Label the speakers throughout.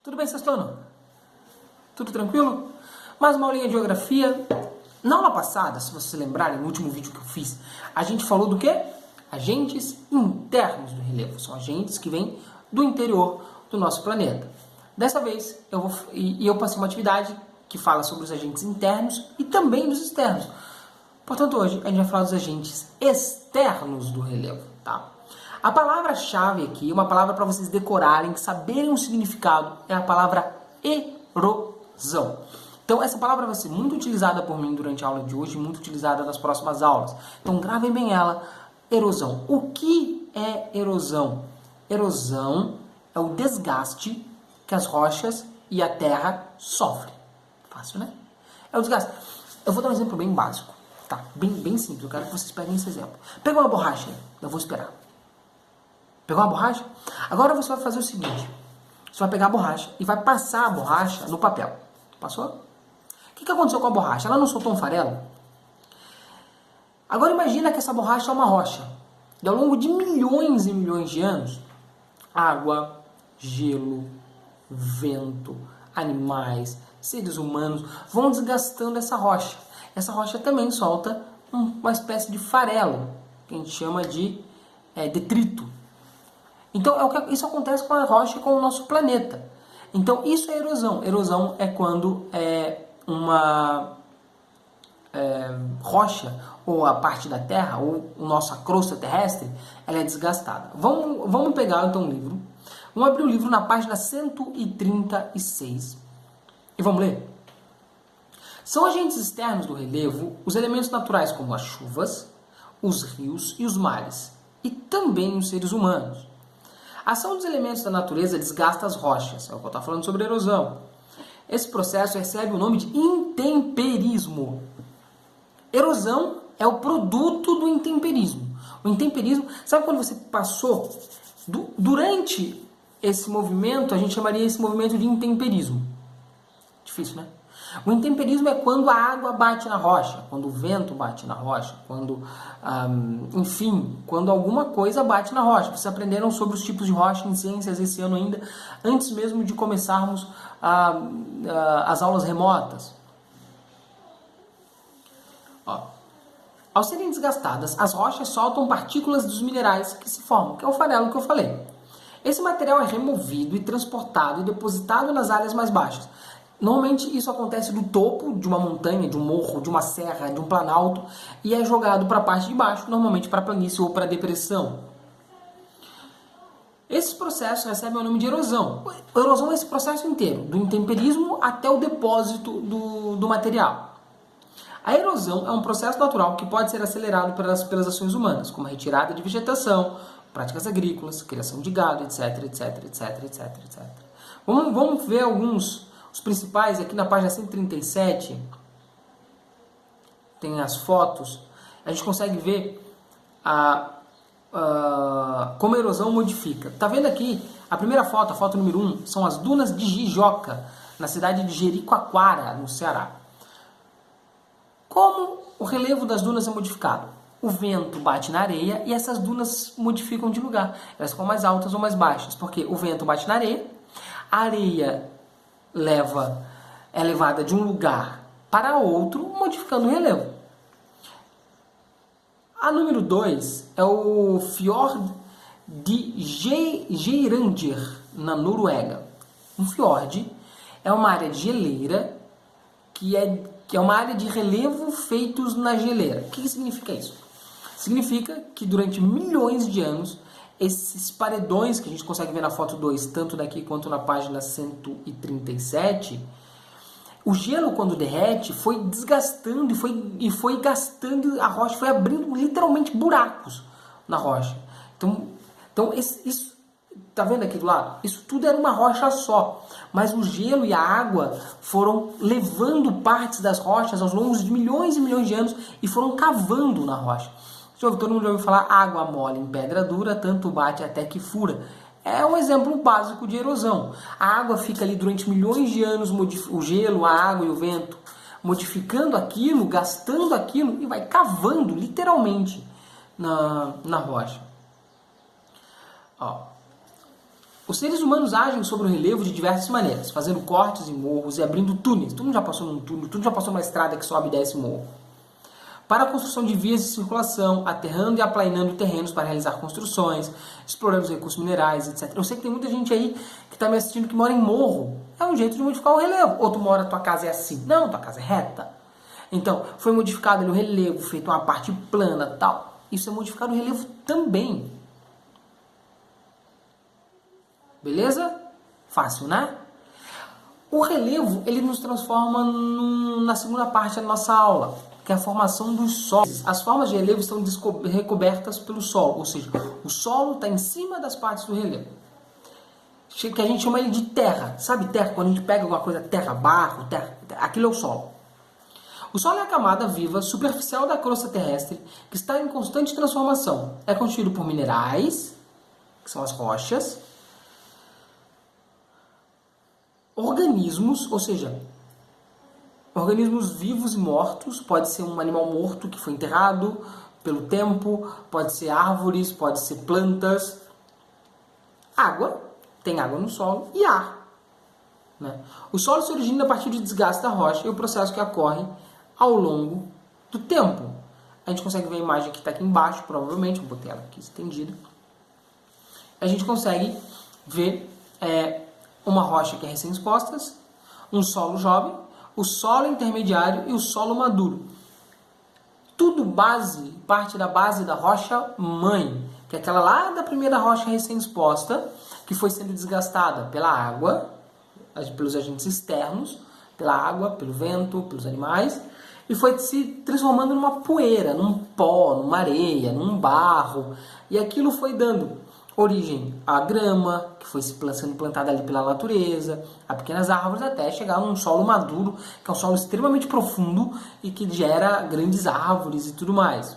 Speaker 1: Tudo bem, sextano? Tudo tranquilo? Mais uma aulinha de geografia. Na aula passada, se vocês se lembrarem, no último vídeo que eu fiz, a gente falou do quê? Agentes internos do relevo. São agentes que vêm do interior do nosso planeta. Dessa vez, eu passei uma atividade que fala sobre os agentes internos e também dos externos. Portanto, hoje a gente vai falar dos agentes externos do relevo, tá? A palavra-chave aqui, uma palavra para vocês decorarem, saberem o significado, é a palavra erosão. Então, essa palavra vai ser muito utilizada por mim durante a aula de hoje, muito utilizada nas próximas aulas. Então, gravem bem ela, erosão. O que é erosão? Erosão é o desgaste que as rochas e a terra sofrem. Fácil, né? É o desgaste. Eu vou dar um exemplo bem básico, tá? Bem simples, eu quero que vocês peguem esse exemplo. Pegou uma borracha aí, eu vou esperar. Pegou uma borracha? Agora você vai fazer o seguinte. Você vai pegar a borracha e vai passar a borracha no papel. Passou? O que aconteceu com a borracha? Ela não soltou um farelo? Agora imagina que essa borracha é uma rocha. E ao longo de milhões e milhões de anos, água, gelo, vento, animais, seres humanos vão desgastando essa rocha. Essa rocha também solta uma espécie de farelo, que a gente chama de detrito. Então, isso acontece com a rocha e com o nosso planeta. Então, isso é erosão. Erosão é quando uma rocha, ou a parte da Terra, ou a nossa crosta terrestre, ela é desgastada. Vamos pegar, então, um livro. Vamos abrir o livro na página 136 e vamos ler. São agentes externos do relevo os elementos naturais como as chuvas, os rios e os mares, e também os seres humanos. A ação dos elementos da natureza desgasta as rochas, é o que eu estou falando sobre erosão. Esse processo recebe o nome de intemperismo. Erosão é o produto do intemperismo. O intemperismo, sabe quando você passou durante esse movimento, a gente chamaria esse movimento de intemperismo. Difícil, né? O intemperismo é quando a água bate na rocha, quando o vento bate na rocha, quando alguma coisa bate na rocha. Vocês aprenderam sobre os tipos de rocha em ciências esse ano ainda, antes mesmo de começarmos as aulas remotas. Ao serem desgastadas, as rochas soltam partículas dos minerais que se formam, que é o farelo que eu falei. Esse material é removido e transportado e depositado nas áreas mais baixas. Normalmente isso acontece do topo de uma montanha, de um morro, de uma serra, de um planalto, e é jogado para a parte de baixo, normalmente para a planície ou para a depressão. Esses processos recebem o nome de erosão. A erosão é esse processo inteiro, do intemperismo até o depósito do material. A erosão é um processo natural que pode ser acelerado pelas ações humanas, como a retirada de vegetação, práticas agrícolas, criação de gado, etc, etc, etc, etc, etc. Vamos ver os principais. Aqui na página 137 tem as fotos. A gente consegue ver como a erosão modifica. Tá vendo aqui? A primeira foto, a foto número 1, são as dunas de Jijoca, na cidade de Jericoacoara, no Ceará. Como o relevo das dunas é modificado? O vento bate na areia e essas dunas modificam de lugar. Elas ficam mais altas ou mais baixas, porque o vento bate na areia, a areia é levada de um lugar para outro, modificando o relevo. A número 2 é o Fjord de Geiranger, na Noruega. Um fiord é uma área de geleira que é uma área de relevo feitos na geleira. O que significa isso? Significa que durante milhões de anos, esses paredões que a gente consegue ver na foto 2, tanto daqui quanto na página 137, o gelo, quando derrete, foi desgastando e foi gastando a rocha, foi abrindo literalmente buracos na rocha. Então isso tá vendo aqui do lado? Isso tudo era uma rocha só, mas o gelo e a água foram levando partes das rochas aos longos de milhões e milhões de anos e foram cavando na rocha. Todo mundo já ouviu falar água mole em pedra dura, tanto bate até que fura. É um exemplo básico de erosão. A água fica ali durante milhões de anos, o gelo, a água e o vento, modificando aquilo, gastando aquilo e vai cavando literalmente na rocha. Os seres humanos agem sobre o relevo de diversas maneiras, fazendo cortes em morros e abrindo túneis. Todo mundo já passou num túnel, todo mundo já passou numa estrada que sobe e desce morro. Para a construção de vias de circulação, aterrando e aplainando terrenos para realizar construções, explorando os recursos minerais, etc. Eu sei que tem muita gente aí que está me assistindo que mora em morro. É um jeito de modificar o relevo. Ou tu mora, tua casa é assim. Não, tua casa é reta. Então, foi modificado ali o relevo, feito uma parte plana e tal. Isso é modificar o relevo também. Beleza? Fácil, né? O relevo, ele nos transforma na segunda parte da nossa aula, que é a formação dos solos. As formas de relevo estão recobertas pelo solo, ou seja, o solo está em cima das partes do relevo. Que a gente chama ele de terra. Sabe terra? Quando a gente pega alguma coisa, terra, barro, terra, aquilo é o solo. O solo é a camada viva, superficial da crosta terrestre, que está em constante transformação. É constituído por minerais, que são as rochas, organismos, ou seja, organismos vivos e mortos, pode ser um animal morto que foi enterrado pelo tempo, pode ser árvores, pode ser plantas, água, tem água no solo, e ar. Né? O solo se origina a partir do desgaste da rocha e o processo que ocorre ao longo do tempo. A gente consegue ver a imagem que está aqui embaixo, provavelmente, vou botar ela aqui estendida. A gente consegue ver uma rocha que é recém-exposta, um solo jovem, o solo intermediário e o solo maduro. Tudo parte da base da rocha mãe, que é aquela lá da primeira rocha recém-exposta, que foi sendo desgastada pela água, pelos agentes externos, pela água, pelo vento, pelos animais, e foi se transformando numa poeira, num pó, numa areia, num barro, e aquilo foi dando origem à grama, que foi sendo plantada ali pela natureza, a pequenas árvores, até chegar num solo maduro, que é um solo extremamente profundo e que gera grandes árvores e tudo mais.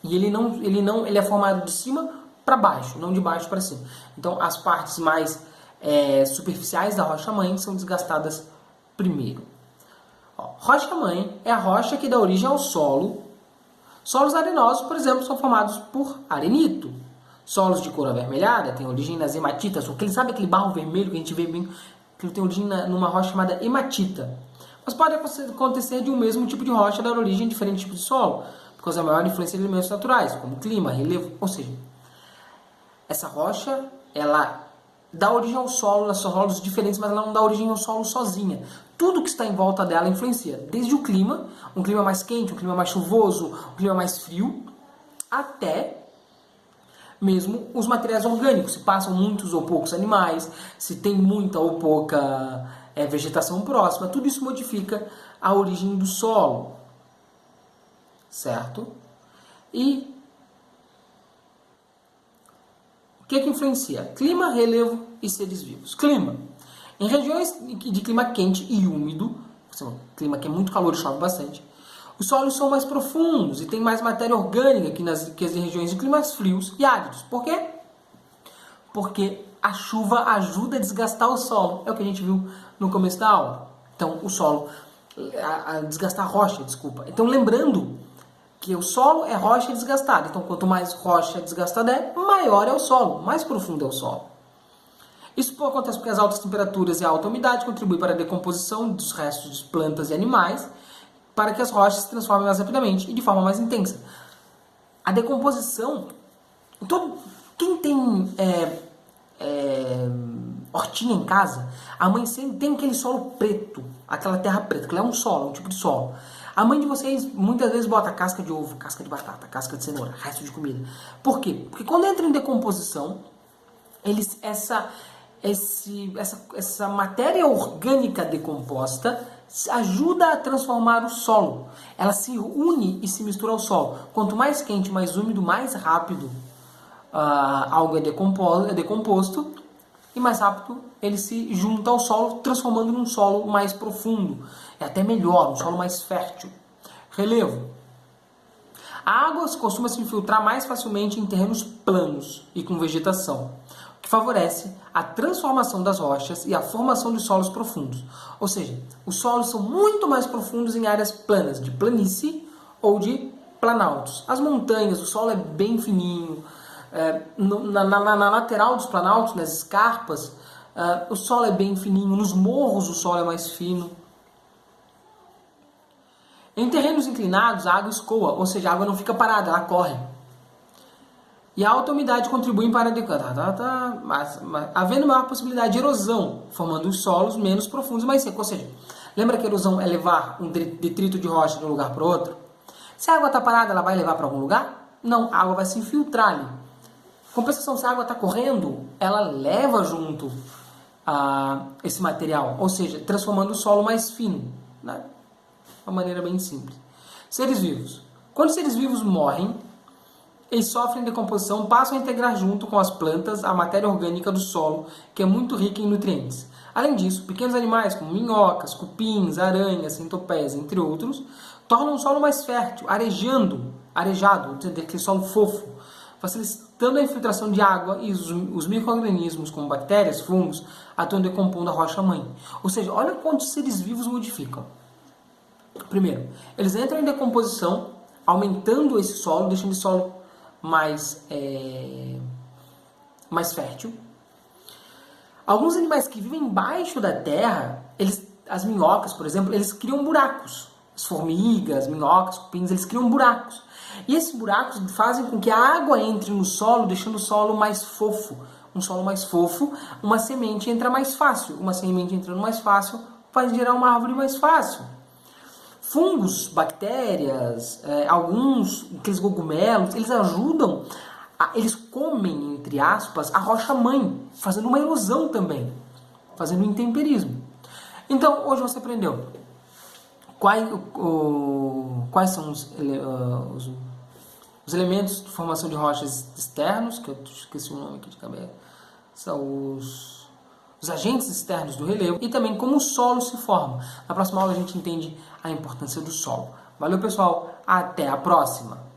Speaker 1: E ele é formado de cima para baixo, não de baixo para cima. Então, as partes mais superficiais da rocha-mãe são desgastadas primeiro. Rocha-mãe é a rocha que dá origem ao solo. Solos arenosos, por exemplo, são formados por arenito. Solos de cor avermelhada têm origem nas hematitas. Sabe aquele barro vermelho que a gente vê bem, que tem origem numa rocha chamada hematita. Mas pode acontecer de um mesmo tipo de rocha dar origem a diferentes tipos de solo, por causa da maior influência de elementos naturais, como clima, relevo, ou seja, essa rocha, ela dá origem ao solo, nas solos diferentes, mas ela não dá origem ao solo sozinha. Tudo que está em volta dela influencia, desde o clima, um clima mais quente, um clima mais chuvoso, um clima mais frio, até mesmo os materiais orgânicos, se passam muitos ou poucos animais, se tem muita ou pouca vegetação próxima, tudo isso modifica a origem do solo, certo? E o que influencia? Clima, relevo e seres vivos. Clima. Em regiões de clima quente e úmido, clima que é muito calor e chove bastante, os solos são mais profundos e tem mais matéria orgânica que as regiões de climas frios e áridos. Por quê? Porque a chuva ajuda a desgastar o solo. É o que a gente viu no começo da aula. Então, o solo, a desgastar a rocha, desculpa. Então, lembrando que o solo é rocha desgastada. Então, quanto mais rocha desgastada maior é o solo, mais profundo é o solo. Isso acontece porque as altas temperaturas e a alta umidade contribuem para a decomposição dos restos de plantas e animais, para que as rochas se transformem mais rapidamente e de forma mais intensa. A decomposição... Quem tem hortinha em casa, a mãe sempre tem aquele solo preto, aquela terra preta, que é um solo, um tipo de solo. A mãe de vocês muitas vezes bota casca de ovo, casca de batata, casca de cenoura, resto de comida. Por quê? Porque quando entra em decomposição, essa matéria orgânica decomposta ajuda a transformar o solo. Ela se une e se mistura ao solo. Quanto mais quente, mais úmido, mais rápido algo é decomposto e mais rápido ele se junta ao solo, transformando num solo mais profundo. É até melhor, um solo mais fértil. Relevo. A água costuma se infiltrar mais facilmente em terrenos planos e com vegetação, o que favorece a transformação das rochas e a formação de solos profundos. Ou seja, os solos são muito mais profundos em áreas planas, de planície ou de planaltos. As montanhas, o solo é bem fininho, Na lateral dos planaltos, nas escarpas, o solo é bem fininho, nos morros o solo é mais fino. Em terrenos inclinados, a água escoa, ou seja, a água não fica parada, ela corre. E a alta umidade contribui para havendo maior possibilidade de erosão, formando os solos menos profundos e mais secos. Ou seja, lembra que a erosão é levar um detrito de rocha de um lugar para o outro? Se a água está parada, ela vai levar para algum lugar? Não, a água vai se infiltrar ali. Compensação, se a água está correndo, ela leva junto esse material, ou seja, transformando o solo mais fino, né? De uma maneira bem simples. Seres vivos. Quando os seres vivos morrem, eles sofrem decomposição, passam a integrar junto com as plantas a matéria orgânica do solo, que é muito rica em nutrientes. Além disso, pequenos animais como minhocas, cupins, aranhas, centopeias, entre outros, tornam o solo mais fértil, arejado, aquele solo fofo, facilitando a infiltração de água e os micro-organismos, como bactérias, fungos, atuam decompondo a rocha-mãe. Ou seja, olha quantos seres vivos modificam. Primeiro, eles entram em decomposição, aumentando esse solo, deixando esse solo mais fértil. Alguns animais que vivem embaixo da terra, as minhocas, por exemplo, eles criam buracos. As formigas, minhocas, cupins, eles criam buracos. E esses buracos fazem com que a água entre no solo, deixando o solo mais fofo. Um solo mais fofo, uma semente entra mais fácil. Uma semente entrando mais fácil vai gerar uma árvore mais fácil. Fungos, bactérias, aqueles cogumelos, eles ajudam, eles comem, entre aspas, a rocha-mãe, fazendo uma erosão também, fazendo um intemperismo. Então, hoje você aprendeu quais são os elementos de formação de rochas externos, que eu esqueci o nome aqui de cabeça, são os agentes externos do relevo, e também como o solo se forma. Na próxima aula a gente entende a importância do solo. Valeu, pessoal, até a próxima!